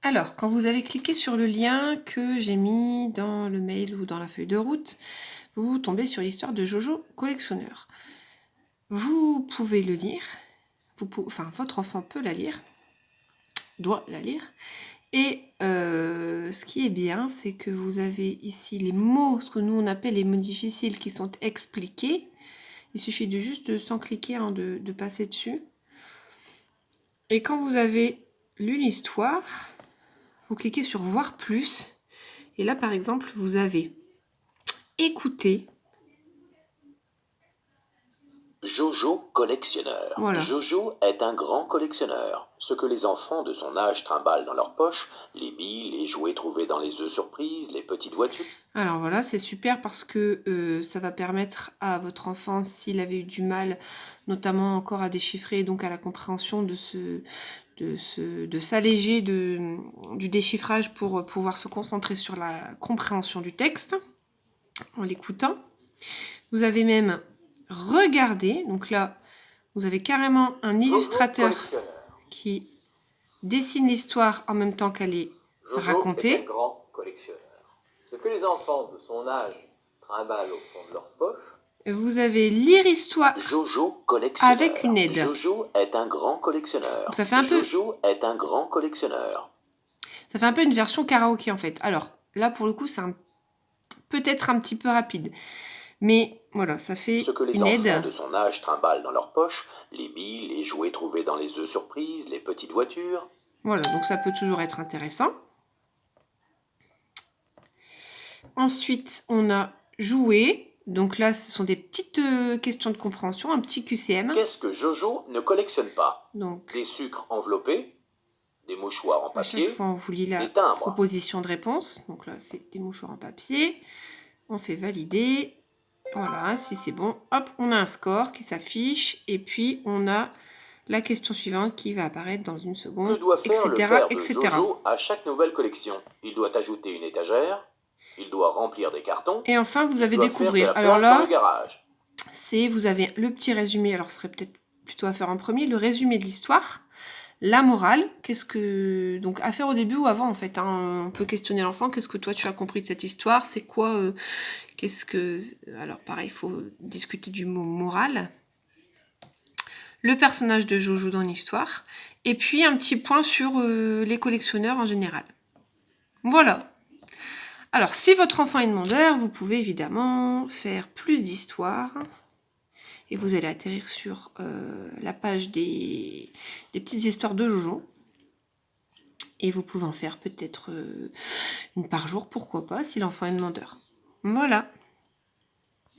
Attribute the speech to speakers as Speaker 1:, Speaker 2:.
Speaker 1: Alors, quand vous avez cliqué sur le lien que j'ai mis dans le mail ou dans la feuille de route, vous tombez sur l'histoire de Jojo Collectionneur. Vous pouvez le lire, votre enfant peut la lire, doit la lire. Et ce qui est bien, c'est que vous avez ici les mots, ce que nous on appelle les mots difficiles, qui sont expliqués. Il suffit de juste sans cliquer, de passer dessus. Et quand vous avez lu l'histoire, vous cliquez sur voir plus. Et là, par exemple, vous avez écouté.
Speaker 2: Jojo collectionneur.
Speaker 1: Voilà.
Speaker 2: Jojo est un grand collectionneur. Ce que les enfants de son âge trimballent dans leur poche, les billes, les jouets trouvés dans les œufs surprises, les petites voitures.
Speaker 1: Alors voilà, c'est super parce que ça va permettre à votre enfant, s'il avait eu du mal, notamment encore à déchiffrer, donc à la compréhension de s'alléger du déchiffrage pour pouvoir se concentrer sur la compréhension du texte en l'écoutant. Vous avez même regardé, donc là, vous avez carrément un illustrateur qui dessine l'histoire en même temps qu'elle est racontée.
Speaker 3: Jojo est un grand collectionneur. Ce que les enfants de son âge trimballent au fond de leur poche.
Speaker 1: Vous avez lire histoire
Speaker 2: Jojo collectionneur.
Speaker 1: avec une aide.
Speaker 2: Jojo est un grand collectionneur.
Speaker 1: Donc ça fait un peu...
Speaker 2: Jojo est un grand collectionneur.
Speaker 1: Ça fait un peu une version karaoké en fait. Alors là pour le coup c'est peut-être un petit peu rapide. Mais voilà, ça fait
Speaker 2: Ce que les
Speaker 1: une
Speaker 2: enfants
Speaker 1: aide.
Speaker 2: de son âge trimballent dans leur poche, les billes, les jouets trouvés dans les œufs surprises, les petites voitures.
Speaker 1: Voilà, donc ça peut toujours être intéressant. Ensuite, on a joué. Donc là, ce sont des petites questions de compréhension, un petit QCM.
Speaker 2: Qu'est-ce que Jojo ne collectionne pas?
Speaker 1: Donc,
Speaker 2: des sucres enveloppés, des mouchoirs en
Speaker 1: à
Speaker 2: papier,
Speaker 1: chaque fois, on vous lit la
Speaker 2: des timbres.
Speaker 1: proposition de réponse. Donc là, c'est des mouchoirs en papier. On fait valider. Voilà, si c'est bon, hop, on a un score qui s'affiche. Et puis, on a la question suivante qui va apparaître dans une seconde,
Speaker 2: Que doit faire
Speaker 1: etc.,
Speaker 2: le père de
Speaker 1: etc.
Speaker 2: Jojo à chaque nouvelle collection? Il doit ajouter une étagère, il doit remplir des cartons,
Speaker 1: Et enfin, vous avez
Speaker 2: il doit
Speaker 1: découvrir.
Speaker 2: faire de la
Speaker 1: Alors
Speaker 2: place dans
Speaker 1: là,
Speaker 2: le garage.
Speaker 1: vous avez le petit résumé. Alors, ce serait peut-être plutôt à faire en premier, le résumé de l'histoire. La morale, qu'est-ce que... Donc, à faire au début ou avant, en fait. Hein, on peut questionner l'enfant. Qu'est-ce que toi, tu as compris de cette histoire? C'est quoi Qu'est-ce que... Alors, pareil, il faut discuter du mot morale. Le personnage de Jojo dans l'histoire. Et puis, un petit point sur les collectionneurs en général. Voilà. Alors, si votre enfant est demandeur, vous pouvez évidemment faire plus d'histoires. Et vous allez atterrir sur la page des petites histoires de Jojo. Et vous pouvez en faire peut-être une par jour, pourquoi pas, si l'enfant est demandeur. Voilà.